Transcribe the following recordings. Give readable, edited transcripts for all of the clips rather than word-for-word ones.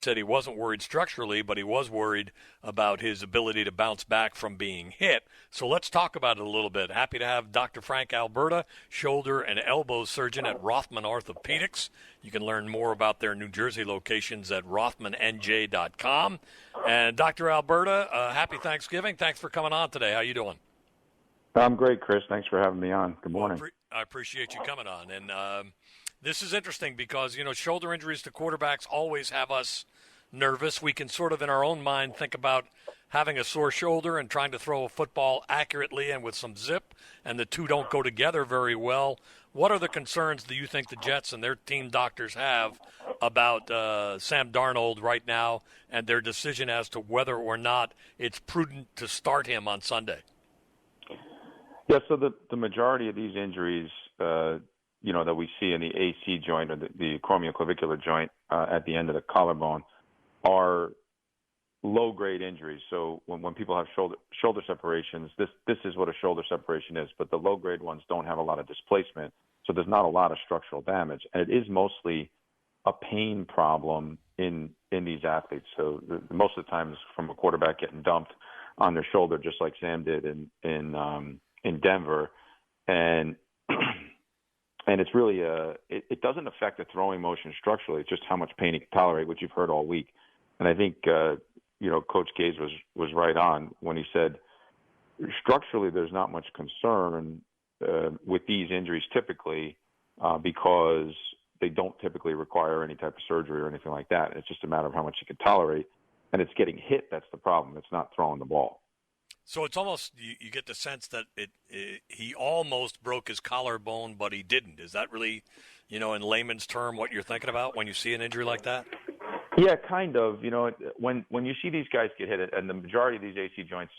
said he wasn't worried structurally, but he was worried about his ability to bounce back from being hit. So let's talk about it a little bit. Happy to have Dr. Frank Alberta, shoulder and elbow surgeon at Rothman Orthopaedics. You can learn more about their New Jersey locations at rothmannj.com. And Dr. Alberta, happy Thanksgiving. Thanks for coming on today. How you doing? I'm great, Chris. Thanks for having me on. Good morning. Well, I appreciate you coming on. And this is interesting because, shoulder injuries to quarterbacks always have us nervous. We can sort of in our own mind think about having a sore shoulder and trying to throw a football accurately and with some zip, and the two don't go together very well. What are the concerns do you think the Jets and their team doctors have about Sam Darnold right now and their decision as to whether or not it's prudent to start him on Sunday? Yeah, so the majority of these injuries, that we see in the AC joint or the acromioclavicular joint at the end of the collarbone are low-grade injuries. So when people have shoulder separations, this is what a shoulder separation is, but the low-grade ones don't have a lot of displacement, so there's not a lot of structural damage. And it is mostly a pain problem in these athletes. So most of the time it's from a quarterback getting dumped on their shoulder, just like Sam did in Denver. And and it's really it doesn't affect the throwing motion structurally. It's just how much pain he can tolerate, which you've heard all week. And I think Coach Gaze was right on when he said structurally there's not much concern with these injuries typically because they don't typically require any type of surgery or anything like that. It's just a matter of how much you can tolerate, and it's getting hit that's the problem. It's not throwing the ball. So it's almost you get the sense that he almost broke his collarbone, but he didn't. Is that really, in layman's term, what you're thinking about when you see an injury like that? Yeah, kind of. When you see these guys get hit, and the majority of these AC joints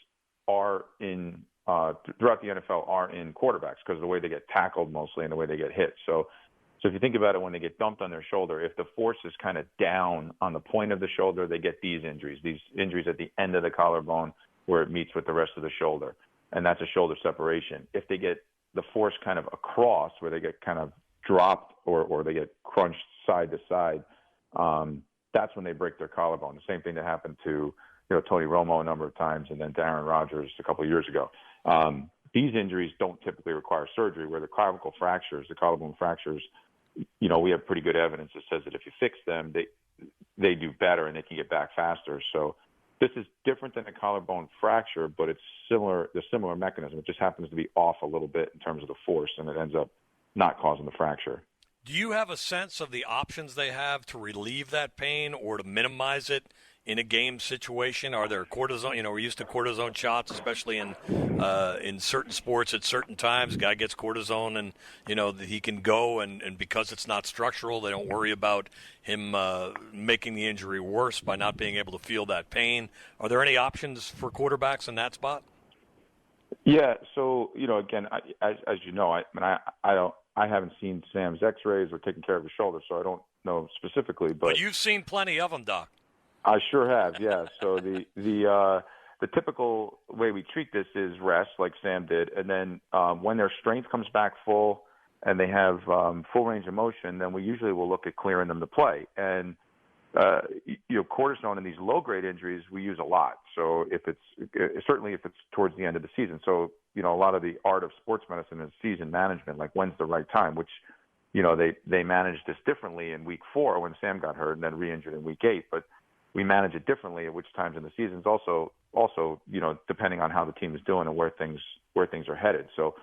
are in throughout the NFL are in quarterbacks because of the way they get tackled mostly and the way they get hit. So if you think about it, when they get dumped on their shoulder, if the force is kind of down on the point of the shoulder, they get these injuries at the end of the collarbone where it meets with the rest of the shoulder, and that's a shoulder separation. If they get the force kind of across, where they get kind of dropped or they get crunched side to side, that's when they break their collarbone. The same thing that happened to Tony Romo a number of times, and then to Aaron Rodgers a couple of years ago. These injuries don't typically require surgery, where the clavicle fractures, the collarbone fractures, we have pretty good evidence that says that if you fix them, they do better and they can get back faster. So this is different than a collarbone fracture, but it's the similar mechanism. It just happens to be off a little bit in terms of the force, and it ends up not causing the fracture. Do you have a sense of the options they have to relieve that pain or to minimize it in a game situation? Are there cortisone? We're used to cortisone shots, especially in certain sports at certain times. A guy gets cortisone and, he can go, and because it's not structural, they don't worry about him making the injury worse by not being able to feel that pain. Are there any options for quarterbacks in that spot? Yeah. So, again, as you know, I haven't seen Sam's X-rays or taken care of his shoulder, so I don't know specifically. But you've seen plenty of them, Doc. I sure have, yeah. So the typical way we treat this is rest, like Sam did, and then when their strength comes back full and they have full range of motion, then we usually will look at clearing them to play. And cortisone in these low-grade injuries we use a lot. So if it's towards the end of the season. So a lot of the art of sports medicine is season management, like when's the right time, which they managed this differently in week 4 when Sam got hurt and then re-injured in week 8. But we manage it differently at which times in the seasons. Also, depending on how the team is doing and where things are headed. So,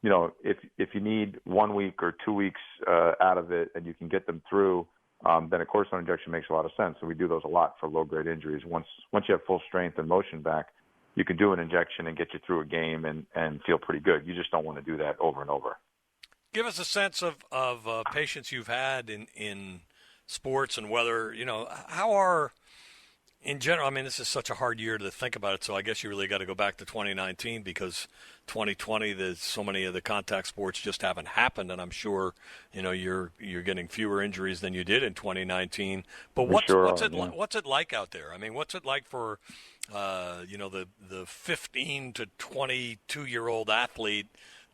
if you need 1 week or 2 weeks out of it and you can get them through, then a cortisone injection makes a lot of sense. So we do those a lot for low-grade injuries. Once you have full strength and motion back, you can do an injection and get you through a game and feel pretty good. You just don't want to do that over and over. Give us a sense of patients you've had in sports and whether, how are – in general, this is such a hard year to think about it, so I guess you really got to go back to 2019 because 2020, there's so many of the contact sports just haven't happened, and I'm sure, you're getting fewer injuries than you did in 2019. But what's it like out there? What's it like for, the 15 to 22-year-old athlete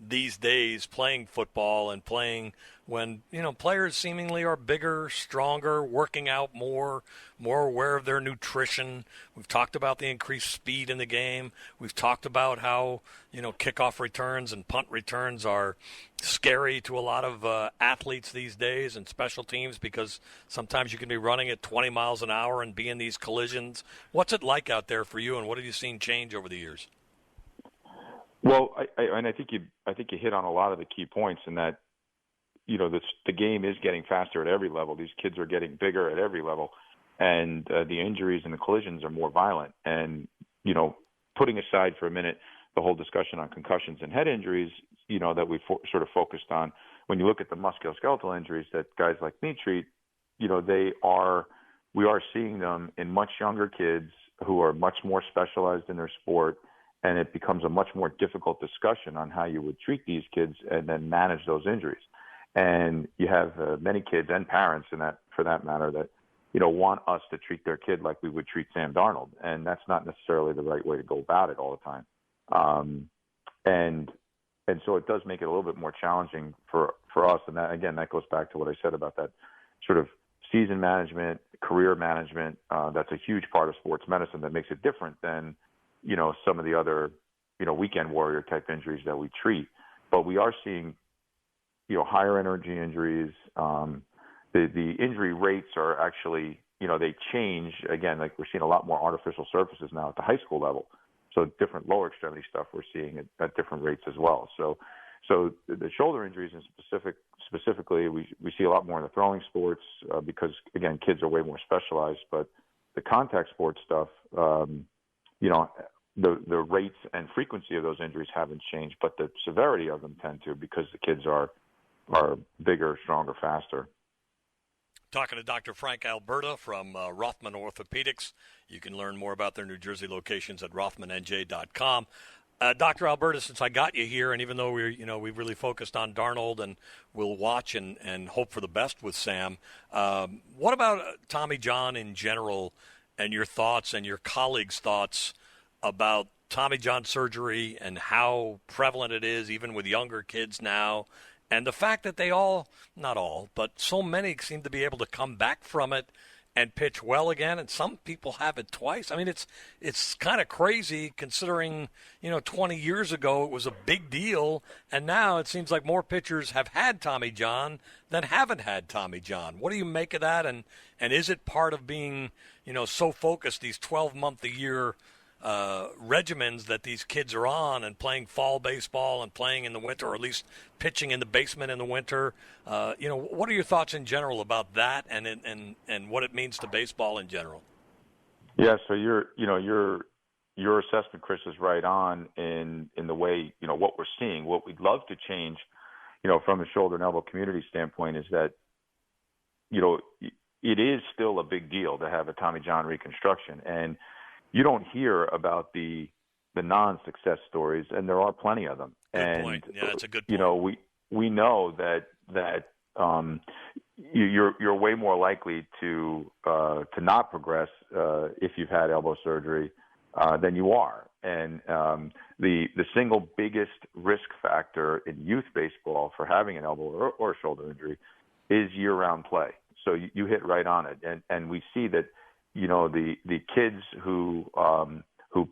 these days playing football and playing when, players seemingly are bigger, stronger, working out more aware of their nutrition. We've talked about the increased speed in the game. We've talked about how, kickoff returns and punt returns are scary to a lot of athletes these days and special teams because sometimes you can be running at 20 miles an hour and be in these collisions. What's it like out there for you, and what have you seen change over the years? Well, I think you hit on a lot of the key points in that, the game is getting faster at every level. These kids are getting bigger at every level, and the injuries and the collisions are more violent. And, putting aside for a minute the whole discussion on concussions and head injuries, that we sort of focused on, when you look at the musculoskeletal injuries that guys like me treat, we are seeing them in much younger kids who are much more specialized in their sport, and it becomes a much more difficult discussion on how you would treat these kids and then manage those injuries. And you have many kids and parents, for that matter, that want us to treat their kid like we would treat Sam Darnold, and that's not necessarily the right way to go about it all the time. And so it does make it a little bit more challenging for us. And that goes back to what I said about that sort of season management, career management. That's a huge part of sports medicine that makes it different than some of the other weekend warrior type injuries that we treat. But we are seeing higher energy injuries. The injury rates are actually, they change. Again, like we're seeing a lot more artificial surfaces now at the high school level. So different lower extremity stuff we're seeing at different rates as well. So the shoulder injuries in specifically, we see a lot more in the throwing sports because, again, kids are way more specialized. But the contact sports stuff, the rates and frequency of those injuries haven't changed, but the severity of them tend to, because the kids are bigger, stronger, faster. Talking to Dr. Frank Alberta from Rothman Orthopaedics. You can learn more about their New Jersey locations at rothmannj.com. Dr. Alberta, since I got you here, and even though we've really focused on Darnold and we'll watch and hope for the best with Sam, what about Tommy John in general and your thoughts and your colleagues' thoughts about Tommy John surgery and how prevalent it is even with younger kids now, and the fact that they all, not all, but so many seem to be able to come back from it and pitch well again, and some people have it twice. I mean, it's kind of crazy considering, 20 years ago it was a big deal, and now it seems like more pitchers have had Tommy John than haven't had Tommy John. What do you make of that, and is it part of being, so focused, these 12-month-a-year regimens that these kids are on, and playing fall baseball and playing in the winter, or at least pitching in the basement in the winter? What are your thoughts in general about that and what it means to baseball in general? Yeah, so your assessment, Chris, is right on in the way, what we're seeing. What we'd love to change, from a shoulder and elbow community standpoint is that, it is still a big deal to have a Tommy John reconstruction, and you don't hear about the non-success stories, and there are plenty of them. Good point. Yeah, that's a good point. We know that you're way more likely to not progress if you've had elbow surgery than you are. And the single biggest risk factor in youth baseball for having an elbow or shoulder injury is year-round play. So you hit right on it, and we see that. The kids who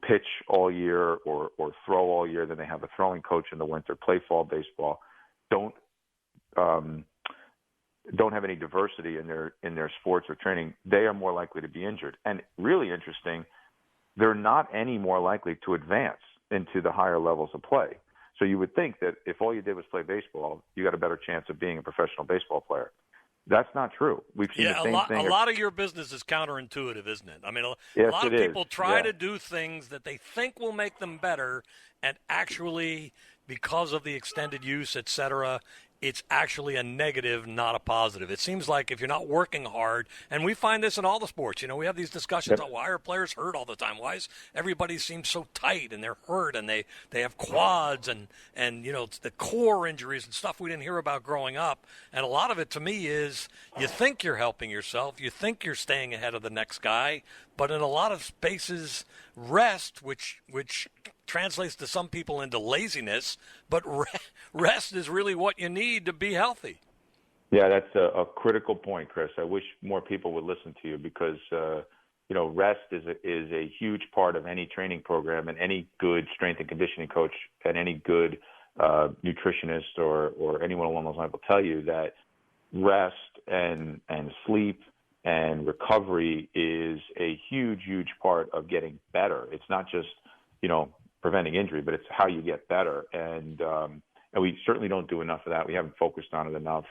pitch all year or throw all year, then they have a throwing coach in the winter, play fall baseball, don't have any diversity in their sports or training. They are more likely to be injured. And really interesting, they're not any more likely to advance into the higher levels of play. So you would think that if all you did was play baseball, you got a better chance of being a professional baseball player. That's not true. We've seen the same thing. A lot of your business is counterintuitive, isn't it? I mean, a lot of people try to do things that they think will make them better, and actually, because of the extended use, et cetera, it's actually a negative, not a positive. It seems like if you're not working hard, and we find this in all the sports, we have these discussions on why are players hurt all the time? Why is everybody seems so tight and they're hurt and they have quads and the core injuries and stuff we didn't hear about growing up. And a lot of it to me is you think you're helping yourself, you think you're staying ahead of the next guy, but in a lot of spaces, rest, which translates to some people into laziness, but rest is really what you need to be healthy. Yeah, that's a critical point, Chris. I wish more people would listen to you because rest is a huge part of any training program, and any good strength and conditioning coach and any good nutritionist or anyone along those lines will tell you that rest and sleep and recovery is a huge part of getting better. It's not just preventing injury, but it's how you get better. And we certainly don't do enough of that. We haven't focused on it enough.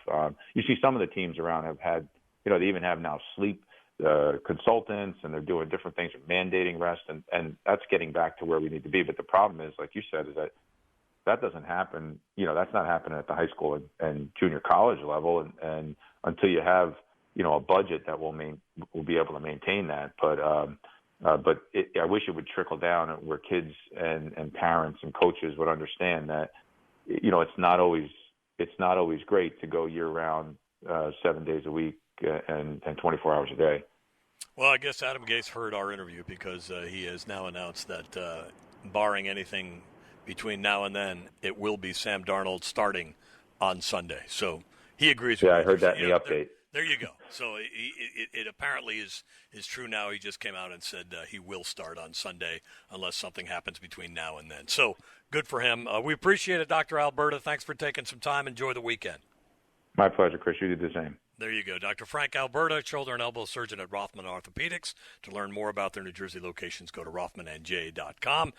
You see some of the teams around have had, they even have now sleep consultants, and they're doing different things, mandating rest, and that's getting back to where we need to be. But the problem is, like you said, is that doesn't happen. That's not happening at the high school and junior college level, and until you have, a budget that will be able to maintain that. But I wish it would trickle down where kids and parents and coaches would understand that, it's not always great to go year round, 7 days a week and 24 hours a day. Well, I guess Adam Gase heard our interview because he has now announced that barring anything between now and then, it will be Sam Darnold starting on Sunday. So he agrees with me. Yeah, I heard that in the update. There you go. So it apparently is true now. He just came out and said he will start on Sunday unless something happens between now and then. So good for him. We appreciate it, Dr. Alberta. Thanks for taking some time. Enjoy the weekend. My pleasure, Chris. You did the same. There you go. Dr. Frank Alberta, shoulder and elbow surgeon at Rothman Orthopaedics. To learn more about their New Jersey locations, go to rothmanandj.com.